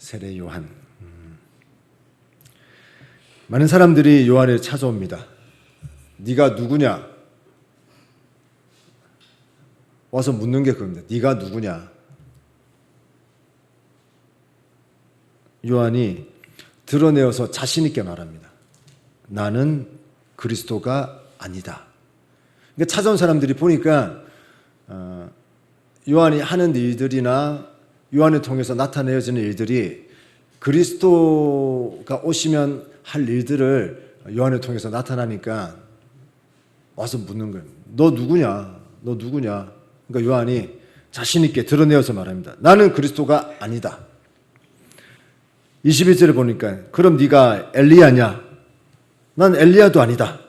세례 요한. 많은 사람들이 요한을 찾아옵니다. 네가 누구냐? 와서 묻는 게 그겁니다. 네가 누구냐? 요한이 드러내어서 자신 있게 말합니다. 나는 그리스도가 아니다. 그러니까 찾아온 사람들이 보니까 요한이 하는 일들이나 요한을 통해서 나타내어지는 일들이 그리스도가 오시면 할 일들을 요한을 통해서 나타나니까 와서 묻는 거예요. 너 누구냐? 너 누구냐? 그러니까 요한이 자신 있게 드러내어서 말합니다. 나는 그리스도가 아니다. 21절에 보니까 그럼 네가 엘리야냐? 난 엘리야도 아니다.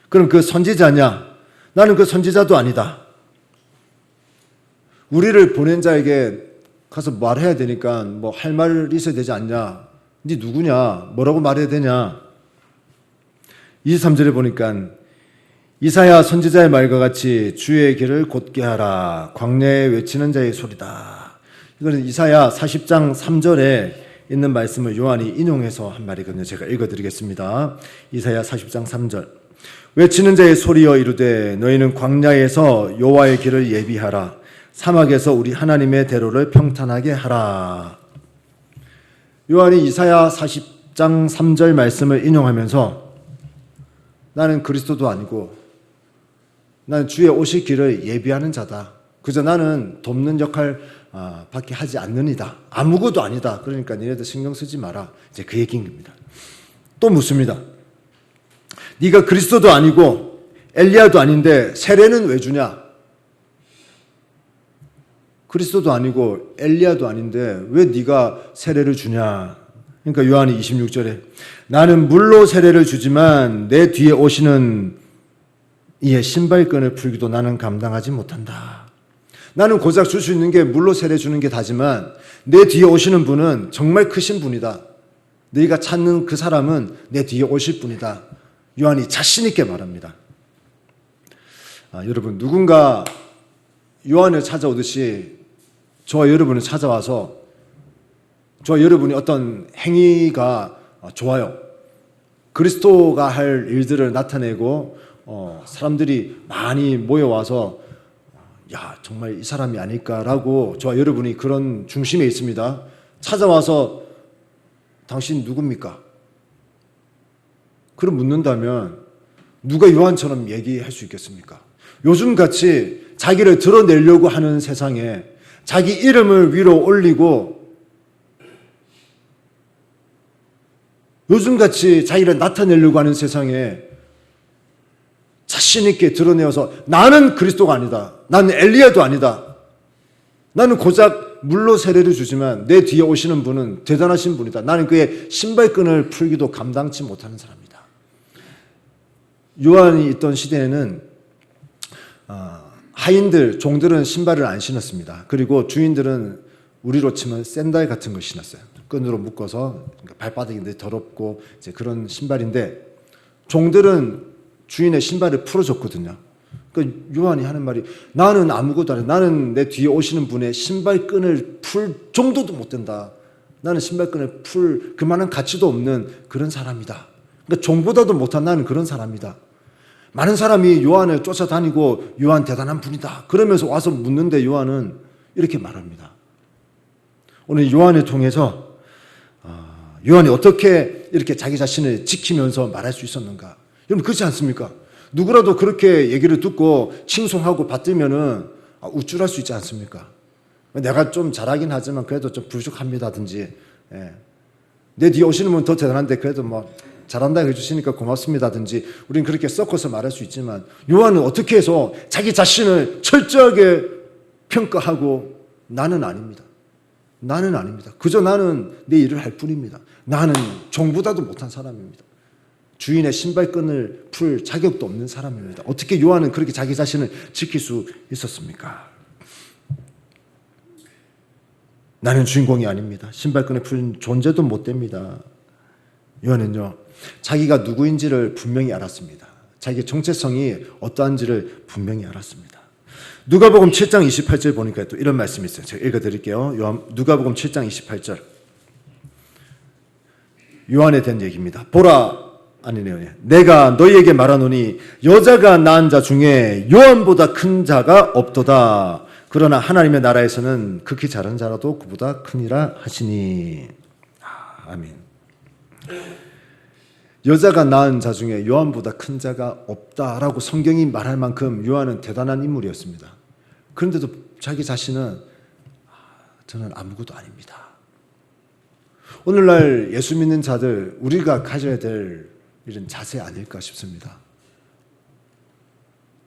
그럼 그 선지자냐? 나는 그 선지자도 아니다. 우리를 보낸 자에게 가서 말해야 되니까 뭐 할 말 있어야 되지 않냐? 네 누구냐? 뭐라고 말해야 되냐? 23절에 보니까 이사야 선지자의 말과 같이 주의 길을 곧게 하라. 광야에 외치는 자의 소리다. 이거는 이사야 40장 3절에 있는 말씀을 요한이 인용해서 한 말이거든요. 제가 읽어드리겠습니다. 이사야 40장 3절. 외치는 자의 소리여 이르되 너희는 광야에서 여호와의 길을 예비하라. 사막에서 우리 하나님의 대로를 평탄하게 하라. 요한이 이사야 40장 3절 말씀을 인용하면서 나는 그리스도도 아니고 나는 주의 오실 길을 예비하는 자다. 그저 나는 돕는 역할 밖에 하지 않느니다. 아무것도 아니다. 그러니까 니네들 신경 쓰지 마라. 이제 그 얘기인 겁니다. 또 묻습니다. 네가 그리스도도 아니고 엘리야도 아닌데 세례는 왜 주냐? 그리스도도 아니고 엘리야도 아닌데 왜 네가 세례를 주냐? 그러니까 요한이 26절에 나는 물로 세례를 주지만 내 뒤에 오시는 이의 신발끈을 풀기도 나는 감당하지 못한다. 나는 고작 줄 수 있는 게 물로 세례 주는 게 다지만 내 뒤에 오시는 분은 정말 크신 분이다. 너희가 찾는 그 사람은 내 뒤에 오실 분이다. 요한이 자신 있게 말합니다. 여러분 누군가 요한을 찾아오듯이 저와 여러분을 찾아와서 저와 여러분이 어떤 행위가 좋아요. 그리스도가 할 일들을 나타내고 사람들이 많이 모여와서 야 정말 이 사람이 아닐까라고 저와 여러분이 그런 중심에 있습니다. 찾아와서 당신 누굽니까? 그럼 묻는다면 누가 요한처럼 얘기할 수 있겠습니까? 요즘같이 자기를 드러내려고 하는 세상에 자기 이름을 위로 올리고 요즘같이 자기를 나타내려고 하는 세상에 자신 있게 드러내어서 나는 그리스도가 아니다. 나는 엘리야도 아니다. 나는 고작 물로 세례를 주지만 내 뒤에 오시는 분은 대단하신 분이다. 나는 그의 신발끈을 풀기도 감당치 못하는 사람이다. 요한이 있던 시대에는 하인들, 종들은 신발을 안 신었습니다. 그리고 주인들은 우리로 치면 샌들 같은 걸 신었어요. 끈으로 묶어서 발바닥이 더럽고 이제 그런 신발인데 종들은 주인의 신발을 풀어줬거든요. 그러니까 요한이 하는 말이 나는 아무것도 아니야. 나는 내 뒤에 오시는 분의 신발끈을 풀 정도도 못 된다. 나는 신발끈을 풀 그만한 가치도 없는 그런 사람이다. 그러니까 종보다도 못한 나는 그런 사람이다. 많은 사람이 요한을 쫓아다니고 요한 대단한 분이다. 그러면서 와서 묻는데 요한은 이렇게 말합니다. 오늘 요한을 통해서 요한이 어떻게 이렇게 자기 자신을 지키면서 말할 수 있었는가? 여러분 그렇지 않습니까? 누구라도 그렇게 얘기를 듣고 칭송하고 받들면은 우쭐할 수 있지 않습니까? 내가 좀 잘하긴 하지만 그래도 좀 부족합니다든지 내 뒤에 오시는 분은 더 대단한데 그래도 뭐 잘한다 해주시니까 고맙습니다든지 우리는 그렇게 섞어서 말할 수 있지만 요한은 어떻게 해서 자기 자신을 철저하게 평가하고 나는 아닙니다. 나는 아닙니다. 그저 나는 내 일을 할 뿐입니다. 나는 종보다도 못한 사람입니다. 주인의 신발끈을 풀 자격도 없는 사람입니다. 어떻게 요한은 그렇게 자기 자신을 지킬 수 있었습니까? 나는 주인공이 아닙니다. 신발끈을 풀 존재도 못 됩니다. 요한은요, 자기가 누구인지를 분명히 알았습니다. 자기의 정체성이 어떠한지를 분명히 알았습니다. 누가복음 7장 28절 보니까 또 이런 말씀이 있어요. 제가 읽어드릴게요. 누가복음 7장 28절. 요한에 대한 얘기입니다. 보라, 아니네요. 내가 너희에게 말하노니 여자가 낳은 자 중에 요한보다 큰 자가 없도다. 그러나 하나님의 나라에서는 극히 작은 자라도 그보다 크니라 하시니. 아멘. 여자가 낳은 자 중에 요한보다 큰 자가 없다라고 성경이 말할 만큼 요한은 대단한 인물이었습니다. 그런데도 자기 자신은 저는 아무것도 아닙니다. 오늘날 예수 믿는 자들, 우리가 가져야 될 이런 자세 아닐까 싶습니다.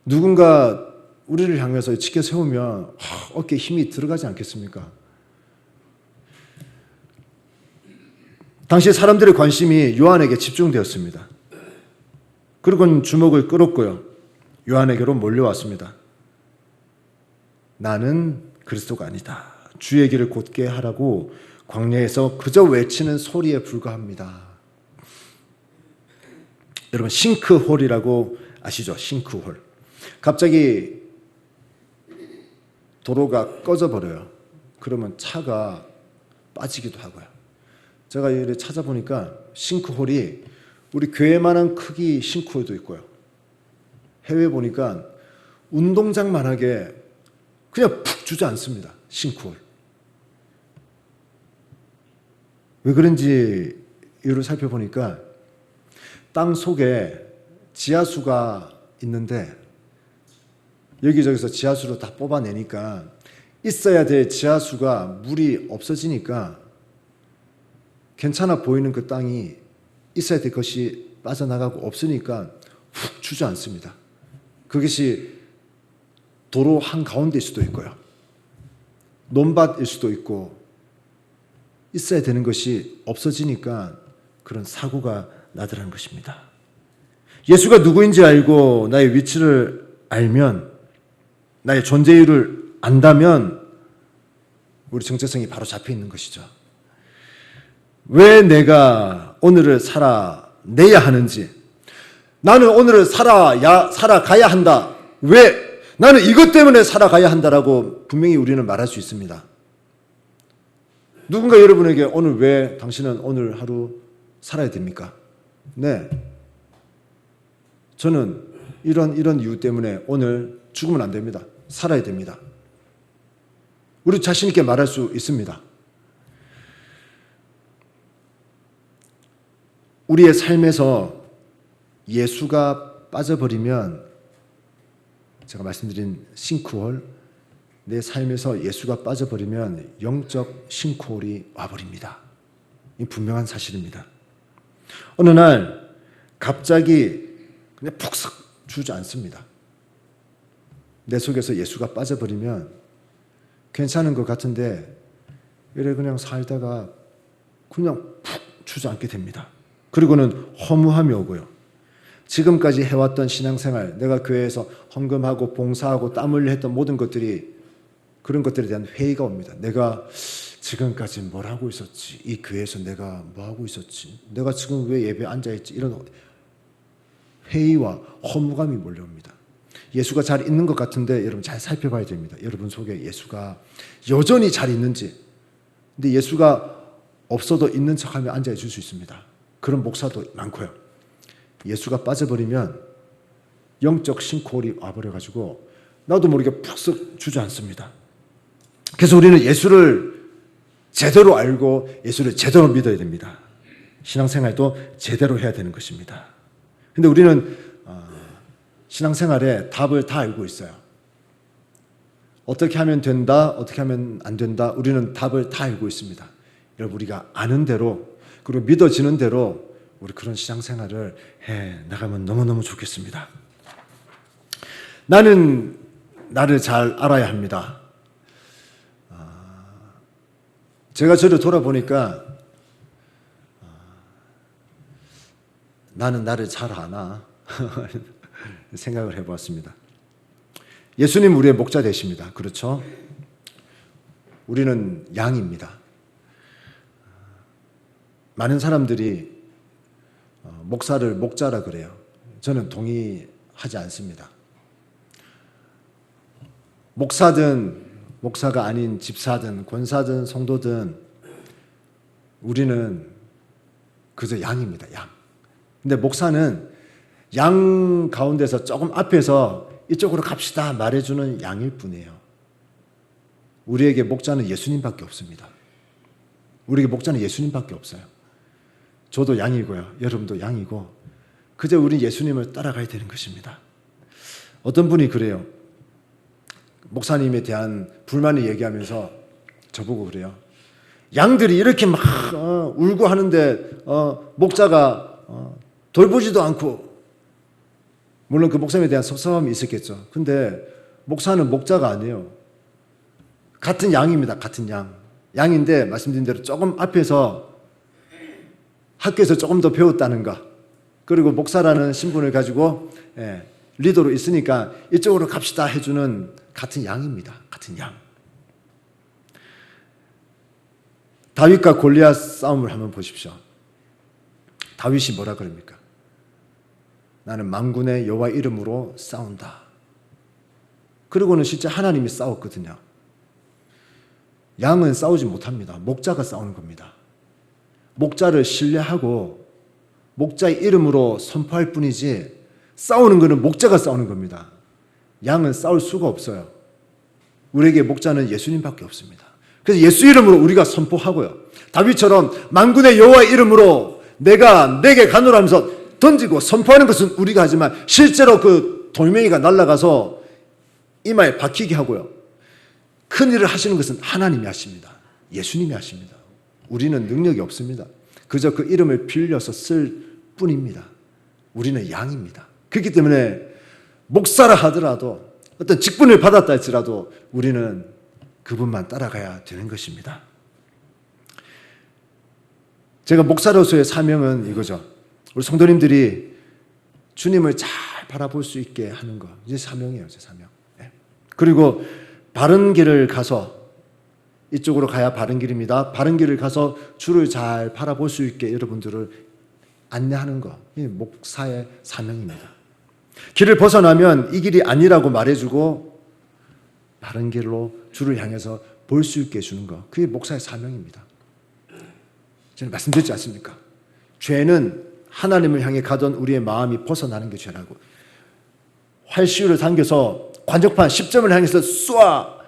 누군가 우리를 향해서 치켜 세우면 어깨에 힘이 들어가지 않겠습니까? 당시 사람들의 관심이 요한에게 집중되었습니다. 그리고는 주목을 끌었고요. 요한에게로 몰려왔습니다. 나는 그리스도가 아니다. 주의 길을 곧게 하라고 광야에서 그저 외치는 소리에 불과합니다. 여러분, 싱크홀이라고 아시죠? 싱크홀. 갑자기 도로가 꺼져버려요. 그러면 차가 빠지기도 하고요. 제가 이렇게 찾아보니까 싱크홀이 우리 교회만한 크기 싱크홀도 있고요. 해외 보니까 운동장만하게 그냥 푹 주저앉습니다. 싱크홀. 왜 그런지 이유를 살펴보니까 땅 속에 지하수가 있는데 여기저기서 지하수를 다 뽑아내니까 있어야 될 지하수가 물이 없어지니까 괜찮아 보이는 그 땅이 있어야 될 것이 빠져나가고 없으니까 훅 주저앉습니다. 그것이 도로 한가운데일 수도 있고요. 논밭일 수도 있고 있어야 되는 것이 없어지니까 그런 사고가 나더라는 것입니다. 예수가 누구인지 알고 나의 위치를 알면, 나의 존재 이유를 안다면 우리 정체성이 바로 잡혀 있는 것이죠. 왜 내가 오늘을 살아내야 하는지, 나는 오늘을 살아가야 한다. 왜? 나는 이것 때문에 살아가야 한다라고 분명히 우리는 말할 수 있습니다. 누군가 여러분에게 오늘 왜 당신은 오늘 하루 살아야 됩니까? 네. 저는 이런 이유 때문에 오늘 죽으면 안 됩니다. 살아야 됩니다. 우리 자신 있게 말할 수 있습니다. 우리의 삶에서 예수가 빠져버리면, 제가 말씀드린 싱크홀, 내 삶에서 예수가 빠져버리면 영적 싱크홀이 와버립니다. 이 분명한 사실입니다. 어느 날 갑자기 그냥 푹석 주저앉습니다. 내 속에서 예수가 빠져버리면 괜찮은 것 같은데 이래 그냥 살다가 그냥 푹 주저앉게 됩니다. 그리고는 허무함이 오고요. 지금까지 해왔던 신앙생활, 내가 교회에서 헌금하고 봉사하고 땀 흘려 했던 모든 것들이, 그런 것들에 대한 회의가 옵니다. 내가 지금까지 뭘 하고 있었지? 이 교회에서 내가 뭐 하고 있었지? 내가 지금 왜 예배에 앉아있지? 이런 회의와 허무감이 몰려옵니다. 예수가 잘 있는 것 같은데 여러분 잘 살펴봐야 됩니다. 여러분 속에 예수가 여전히 잘 있는지. 근데 예수가 없어도 있는 척하며 앉아있을 수 있습니다. 그런 목사도 많고요. 예수가 빠져버리면 영적 싱크홀이 와버려가지고 나도 모르게 푹 주저앉습니다. 그래서 우리는 예수를 제대로 알고 예수를 제대로 믿어야 됩니다. 신앙생활도 제대로 해야 되는 것입니다. 근데 우리는 신앙생활에 답을 다 알고 있어요. 어떻게 하면 된다, 어떻게 하면 안 된다, 우리는 답을 다 알고 있습니다. 여러분, 우리가 아는 대로 그리고 믿어지는 대로 우리 그런 신앙생활을 해 나가면 너무너무 좋겠습니다. 나는 나를 잘 알아야 합니다. 제가 저를 돌아보니까 나는 나를 잘 아나 생각을 해보았습니다. 예수님 우리의 목자 되십니다. 그렇죠? 우리는 양입니다. 많은 사람들이 목사를 목자라 그래요. 저는 동의하지 않습니다. 목사든 목사가 아닌 집사든 권사든 성도든 우리는 그저 양입니다. 양. 근데 목사는 양 가운데서 조금 앞에서 이쪽으로 갑시다 말해주는 양일 뿐이에요. 우리에게 목자는 예수님밖에 없습니다. 우리에게 목자는 예수님밖에 없어요. 저도 양이고요. 여러분도 양이고 그저 우리 예수님을 따라가야 되는 것입니다. 어떤 분이 그래요. 목사님에 대한 불만을 얘기하면서 저보고 그래요. 양들이 이렇게 막 울고 하는데 목자가 돌보지도 않고, 물론 그 목사님에 대한 섭섭함이 있었겠죠. 근데 목사는 목자가 아니에요. 같은 양입니다. 같은 양. 양인데 말씀드린 대로 조금 앞에서 학교에서 조금 더 배웠다는 거, 그리고 목사라는 신분을 가지고 리더로 있으니까 이쪽으로 갑시다 해주는 같은 양입니다. 같은 양. 다윗과 골리앗 싸움을 한번 보십시오. 다윗이 뭐라 그럽니까? 나는 만군의 여호와 이름으로 싸운다. 그리고는 실제 하나님이 싸웠거든요. 양은 싸우지 못합니다. 목자가 싸우는 겁니다. 목자를 신뢰하고 목자의 이름으로 선포할 뿐이지 싸우는 것은 목자가 싸우는 겁니다. 양은 싸울 수가 없어요. 우리에게 목자는 예수님밖에 없습니다. 그래서 예수 이름으로 우리가 선포하고요. 다윗처럼 만군의 여호와 이름으로 내가 내게 가노라 하면서 던지고 선포하는 것은 우리가 하지만 실제로 그 돌멩이가 날아가서 이마에 박히게 하고요. 큰 일을 하시는 것은 하나님이 하십니다. 예수님이 하십니다. 우리는 능력이 없습니다. 그저 그 이름을 빌려서 쓸 뿐입니다. 우리는 양입니다. 그렇기 때문에 목사라 하더라도 어떤 직분을 받았다 할지라도 우리는 그분만 따라가야 되는 것입니다. 제가 목사로서의 사명은 이거죠. 우리 성도님들이 주님을 잘 바라볼 수 있게 하는 거. 이제 사명이에요. 제 사명. 그리고 바른 길을 가서, 이쪽으로 가야 바른 길입니다. 바른 길을 가서 주를 잘 바라볼 수 있게 여러분들을 안내하는 거. 이 목사의 사명입니다. 길을 벗어나면 이 길이 아니라고 말해주고 바른 길로 주를 향해서 볼 수 있게 해주는 거. 그게 목사의 사명입니다. 저는 말씀드렸지 않습니까? 죄는 하나님을 향해 가던 우리의 마음이 벗어나는 게 죄라고. 활시위를 당겨서 관적판 10점을 향해서 쏴!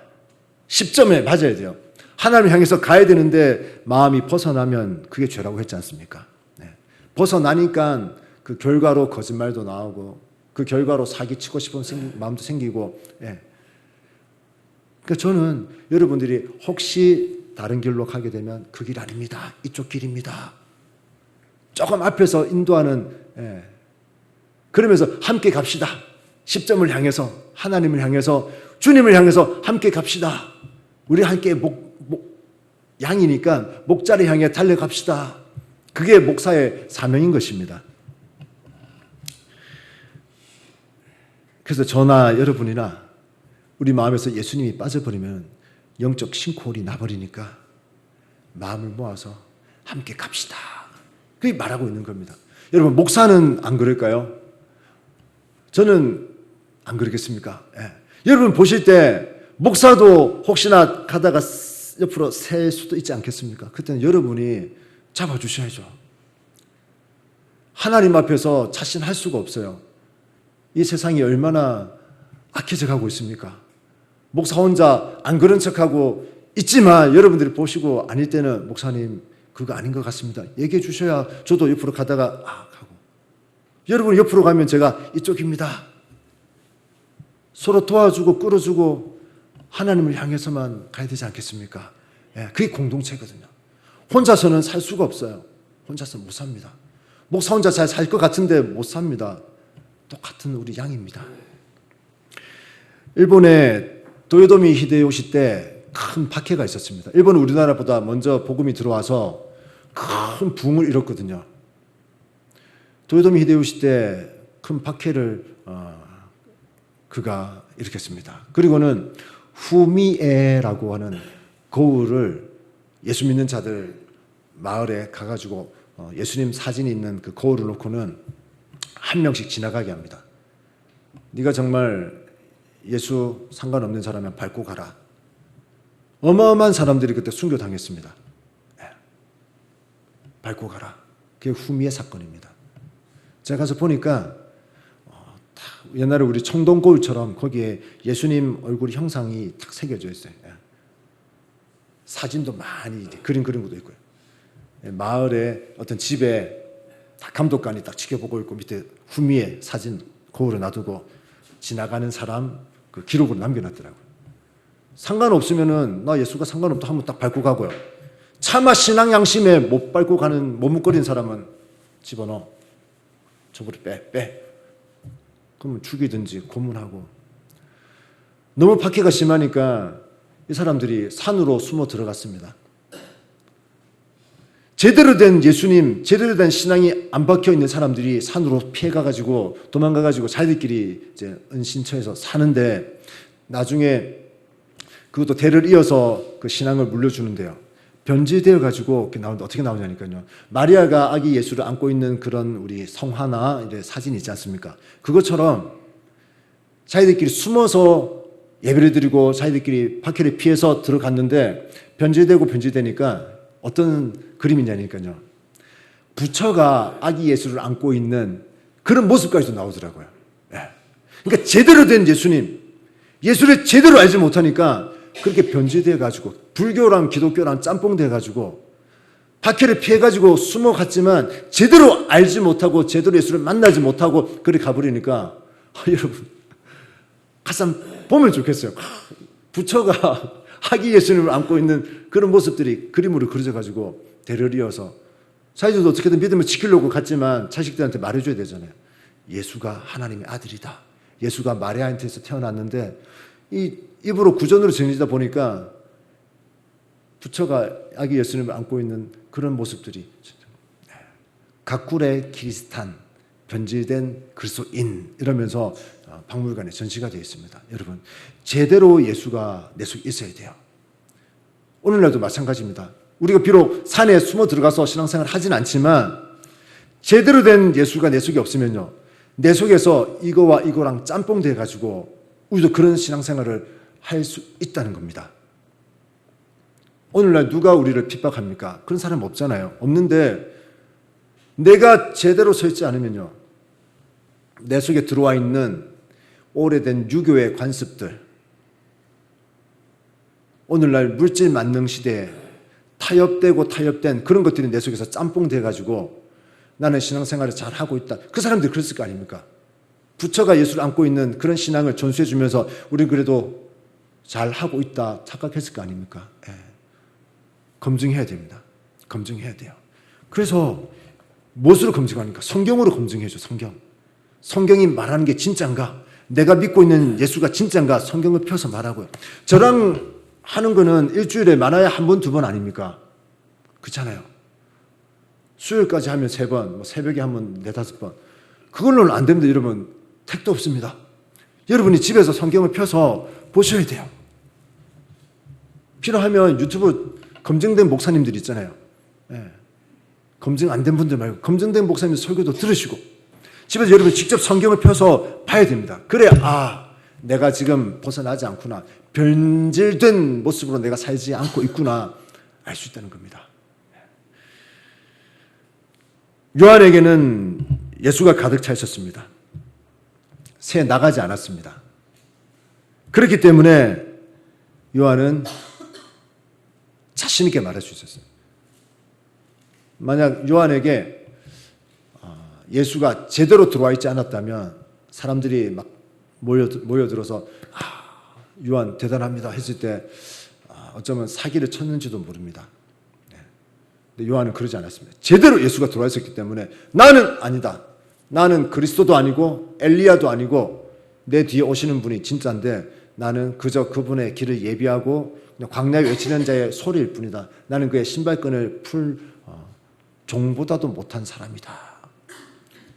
10점에 맞아야 돼요. 하나님을 향해서 가야 되는데 마음이 벗어나면 그게 죄라고 했지 않습니까? 네. 벗어나니까 그 결과로 거짓말도 나오고 그 결과로 사기치고 싶은 마음도 생기고. 예. 그러니까 저는 여러분들이 혹시 다른 길로 가게 되면 그 길 아닙니다. 이쪽 길입니다. 조금 앞에서 인도하는, 그러면서 함께 갑시다. 10점을 향해서, 하나님을 향해서, 주님을 향해서 함께 갑시다. 우리 함께 양이니까 목자를 향해 달려갑시다. 그게 목사의 사명인 것입니다. 그래서 저나 여러분이나 우리 마음에서 예수님이 빠져버리면 영적 싱크홀이 나버리니까 마음을 모아서 함께 갑시다. 그게 말하고 있는 겁니다. 여러분, 목사는 안 그럴까요? 저는 안 그러겠습니까? 예. 여러분 보실 때 목사도 혹시나 가다가 옆으로 셀 수도 있지 않겠습니까? 그때는 여러분이 잡아주셔야죠. 하나님 앞에서 자신할 수가 없어요. 이 세상이 얼마나 악해져 가고 있습니까? 목사 혼자 안 그런 척하고 있지만 여러분들이 보시고 아닐 때는 목사님 그거 아닌 것 같습니다. 얘기해 주셔야 저도 옆으로 가다가 하고. 여러분 옆으로 가면 제가 이쪽입니다. 서로 도와주고 끌어주고 하나님을 향해서만 가야 되지 않겠습니까? 예, 그게 공동체거든요. 혼자서는 살 수가 없어요. 혼자서 못 삽니다. 목사 혼자 잘 살 것 같은데 못 삽니다. 똑같은 우리 양입니다. 일본의 도요토미 히데요시 때 큰 박해가 있었습니다. 일본은 우리나라보다 먼저 복음이 들어와서 큰 붕을 일었거든요. 도요토미 히데요시 때 큰 박해를 그가 일으켰습니다. 그리고는 후미에라고 하는 거울을 예수 믿는 자들 마을에 가가지고 예수님 사진이 있는 그 거울을 놓고는 한 명씩 지나가게 합니다. 네가 정말 예수 상관없는 사람이면 밟고 가라. 어마어마한 사람들이 그때 순교당했습니다. 네. 밟고 가라. 그게 후미의 사건입니다. 제가 가서 보니까 옛날에 우리 청동거울처럼 거기에 예수님 얼굴 형상이 탁 새겨져 있어요. 사진도 많이 그린 것도 있고요. 마을에 어떤 집에 감독관이 딱 지켜보고 있고 밑에 후미에 사진 거울을 놔두고 지나가는 사람 그 기록으로 남겨놨더라고요. 상관없으면은 나 예수가 상관없다 하면 딱 밟고 가고요. 차마 신앙 양심에 못 밟고 가는 머뭇거리는 사람은 집어넣어. 저거를 빼. 그러면 죽이든지 고문하고. 너무 박해가 심하니까 이 사람들이 산으로 숨어 들어갔습니다. 제대로 된 예수님, 제대로 된 신앙이 안 박혀 있는 사람들이 산으로 피해가가지고 도망가가지고 자기들끼리 이제 은신처에서 사는데 나중에 그것도 대를 이어서 그 신앙을 물려주는데요. 변질되어 가지고 나오는데 어떻게 나오냐니까요. 마리아가 아기 예수를 안고 있는 그런 우리 성화나 이런 사진이 있지 않습니까? 그것처럼 자기들끼리 숨어서 예배를 드리고 자기들끼리 박해를 피해서 들어갔는데 변질되니까 어떤 그림이냐니까요. 부처가 아기 예수를 안고 있는 그런 모습까지도 나오더라고요. 그러니까 제대로 된 예수님, 예수를 제대로 알지 못하니까 그렇게 변질돼 가지고 불교랑 기독교랑 짬뽕돼 가지고 박해를 피해 가지고 숨어갔지만 제대로 알지 못하고 제대로 예수를 만나지 못하고 그렇게 가버리니까 여러분 가서 보면 좋겠어요. 부처가 아기 예수님을 안고 있는 그런 모습들이 그림으로 그려져 가지고 대를 이어서 자기들도 어떻게든 믿음을 지키려고 갔지만 자식들한테 말해줘야 되잖아요. 예수가 하나님의 아들이다. 예수가 마리아한테서 태어났는데 이 입으로 구전으로 전해지다 보니까 부처가 아기 예수님을 안고 있는 그런 모습들이 각굴의 키리스탄, 변질된 그리스도인 이러면서 박물관에 전시가 되어 있습니다. 여러분 제대로 예수가 내 속에 있어야 돼요. 오늘날도 마찬가지입니다. 우리가 비록 산에 숨어 들어가서 신앙생활을 하진 않지만 제대로 된 예수가 내 속에 없으면요. 내 속에서 이거와 이거랑 짬뽕 돼가지고 우리도 그런 신앙생활을 할 수 있다는 겁니다. 오늘날 누가 우리를 핍박합니까? 그런 사람 없잖아요. 없는데 내가 제대로 서 있지 않으면요. 내 속에 들어와 있는 오래된 유교의 관습들, 오늘날 물질 만능 시대에 타협된 그런 것들이 내 속에서 짬뽕 돼가지고 나는 신앙생활을 잘 하고 있다. 그 사람들이 그랬을 거 아닙니까? 부처가 예수를 안고 있는 그런 신앙을 전수해 주면서 우리는 그래도 잘 하고 있다 착각했을 거 아닙니까? 검증해야 됩니다. 검증해야 돼요. 그래서 무엇으로 검증하니까? 성경으로 검증해줘. 성경이 말하는 게 진짜인가? 내가 믿고 있는 예수가 진짜인가? 성경을 펴서 말하고요. 저랑 하는 거는 일주일에 많아야 한 번, 두 번 아닙니까? 그렇잖아요. 수요일까지 하면 3번, 새벽에 하면 4, 5번. 그걸로는 안 됩니다. 여러분. 택도 없습니다. 여러분이 집에서 성경을 펴서 보셔야 돼요. 필요하면 유튜브 검증된 목사님들 있잖아요. 검증 안 된 분들 말고 검증된 목사님 설교도 들으시고 집에서 여러분 직접 성경을 펴서 봐야 됩니다. 그래야 내가 지금 벗어나지 않구나. 변질된 모습으로 내가 살지 않고 있구나 알 수 있다는 겁니다. 요한에게는 예수가 가득 차 있었습니다. 새 나가지 않았습니다. 그렇기 때문에 요한은 자신 있게 말할 수 있었어요. 만약 요한에게 예수가 제대로 들어와 있지 않았다면 사람들이 막 모여들어서 요한 대단합니다 했을 때 어쩌면 사기를 쳤는지도 모릅니다. 근데 요한은 그러지 않았습니다. 제대로 예수가 들어와 있었기 때문에 나는 아니다. 나는 그리스도도 아니고 엘리야도 아니고 내 뒤에 오시는 분이 진짜인데 나는 그저 그분의 길을 예비하고 광야에 외치는 자의 소리일 뿐이다. 나는 그의 신발끈을 풀 종보다도 못한 사람이다.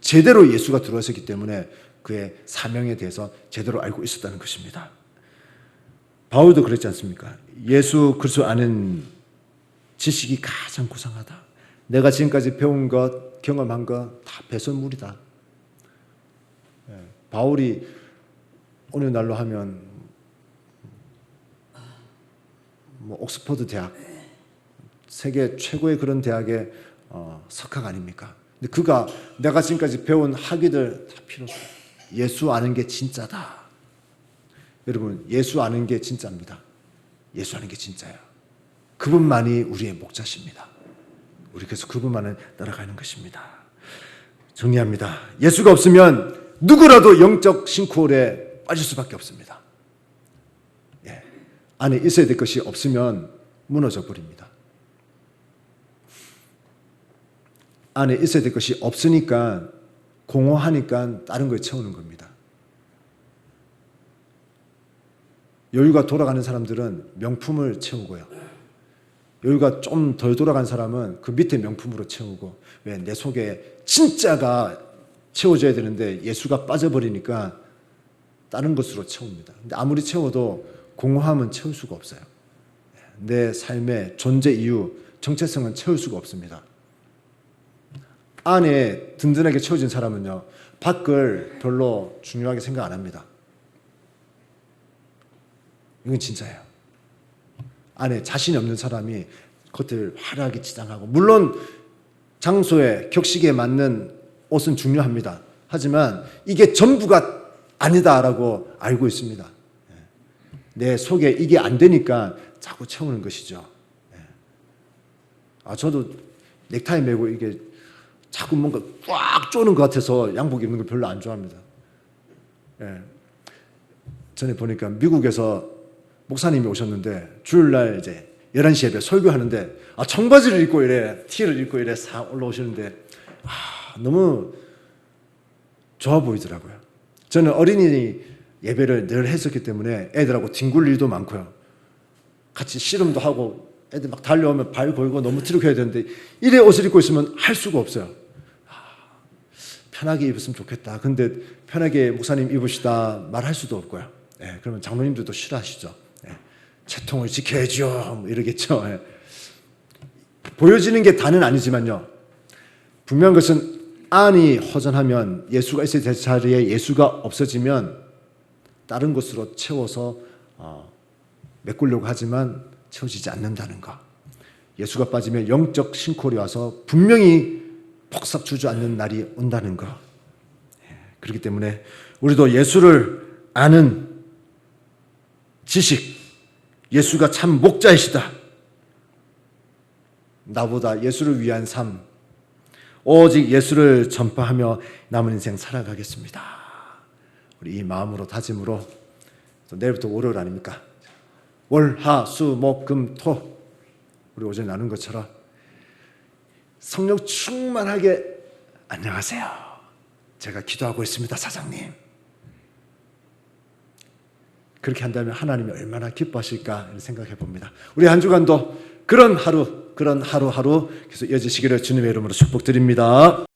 제대로 예수가 들어와 있었기 때문에 그의 사명에 대해서 제대로 알고 있었다는 것입니다. 바울도 그랬지 않습니까? 예수 그리스도 아는 지식이 가장 고상하다. 내가 지금까지 배운 것, 경험한 것 다 배설물이다. 바울이 오늘날로 하면 옥스퍼드 대학, 세계 최고의 그런 대학의 석학 아닙니까? 근데 그가 내가 지금까지 배운 학위들 다 필요 없어요. 예수 아는 게 진짜다. 여러분, 예수 아는 게 진짜입니다. 예수 아는 게 진짜예요. 그분만이 우리의 목자십니다. 우리 그래서 그분만을 따라가는 것입니다. 정리합니다. 예수가 없으면 누구라도 영적 싱크홀에 빠질 수밖에 없습니다. 예. 안에 있어야 될 것이 없으면 무너져 버립니다. 안에 있어야 될 것이 없으니까 공허하니까 다른 거에 채우는 겁니다. 여유가 돌아가는 사람들은 명품을 채우고요. 여유가 좀 덜 돌아간 사람은 그 밑에 명품으로 채우고, 왜? 내 속에 진짜가 채워져야 되는데 예수가 빠져버리니까 다른 것으로 채웁니다. 근데 아무리 채워도 공허함은 채울 수가 없어요. 내 삶의 존재 이유, 정체성은 채울 수가 없습니다. 안에 든든하게 채워진 사람은요, 밖을 별로 중요하게 생각 안 합니다. 이건 진짜예요. 안에 자신이 없는 사람이 겉을 화려하게 치장하고, 물론 장소에 격식에 맞는 옷은 중요합니다. 하지만 이게 전부가 아니다라고 알고 있습니다. 내 속에 이게 안 되니까 자꾸 채우는 것이죠. 저도 넥타이 매고 이게 자꾸 뭔가 꽉 쪼는 것 같아서 양복 입는 걸 별로 안 좋아합니다. 전에 보니까 미국에서 목사님이 오셨는데 주일날 이제 11시 예배 설교하는데 청바지를 입고 이래, 티를 입고 이래 싹 올라오시는데 너무 좋아 보이더라고요. 저는 어린이 예배를 늘 했었기 때문에 애들하고 뒹굴 일도 많고요. 같이 씨름도 하고 애들 막 달려오면 발 걸고 너무 트럭해야 되는데 이래 옷을 입고 있으면 할 수가 없어요. 편하게 입었으면 좋겠다. 근데 편하게 목사님 입으시다 말할 수도 없고요. 그러면 장로님들도 싫어하시죠. 채통을 지켜야죠. 뭐 이러겠죠. 보여지는 게 다는 아니지만요. 분명한 것은 안이 허전하면, 예수가 있어야 될 자리에 예수가 없어지면 다른 것으로 채워서 메꾸려고 하지만 채워지지 않는다는 것. 예수가 빠지면 영적 싱크홀이 와서 분명히 폭삭 주저앉는 날이 온다는 것. 그렇기 때문에 우리도 예수를 아는 지식, 예수가 참 목자이시다, 나보다 예수를 위한 삶, 오직 예수를 전파하며 남은 인생 살아가겠습니다. 우리 이 마음으로, 다짐으로, 또 내일부터 월요일 아닙니까? 월, 하, 수, 목, 금, 토, 우리 오전에 나눈 것처럼 성령 충만하게, 안녕하세요, 제가 기도하고 있습니다, 사장님. 그렇게 한다면 하나님이 얼마나 기뻐하실까 생각해 봅니다. 우리 한 주간도 그런 하루하루 계속 이어지시기를 주님의 이름으로 축복드립니다.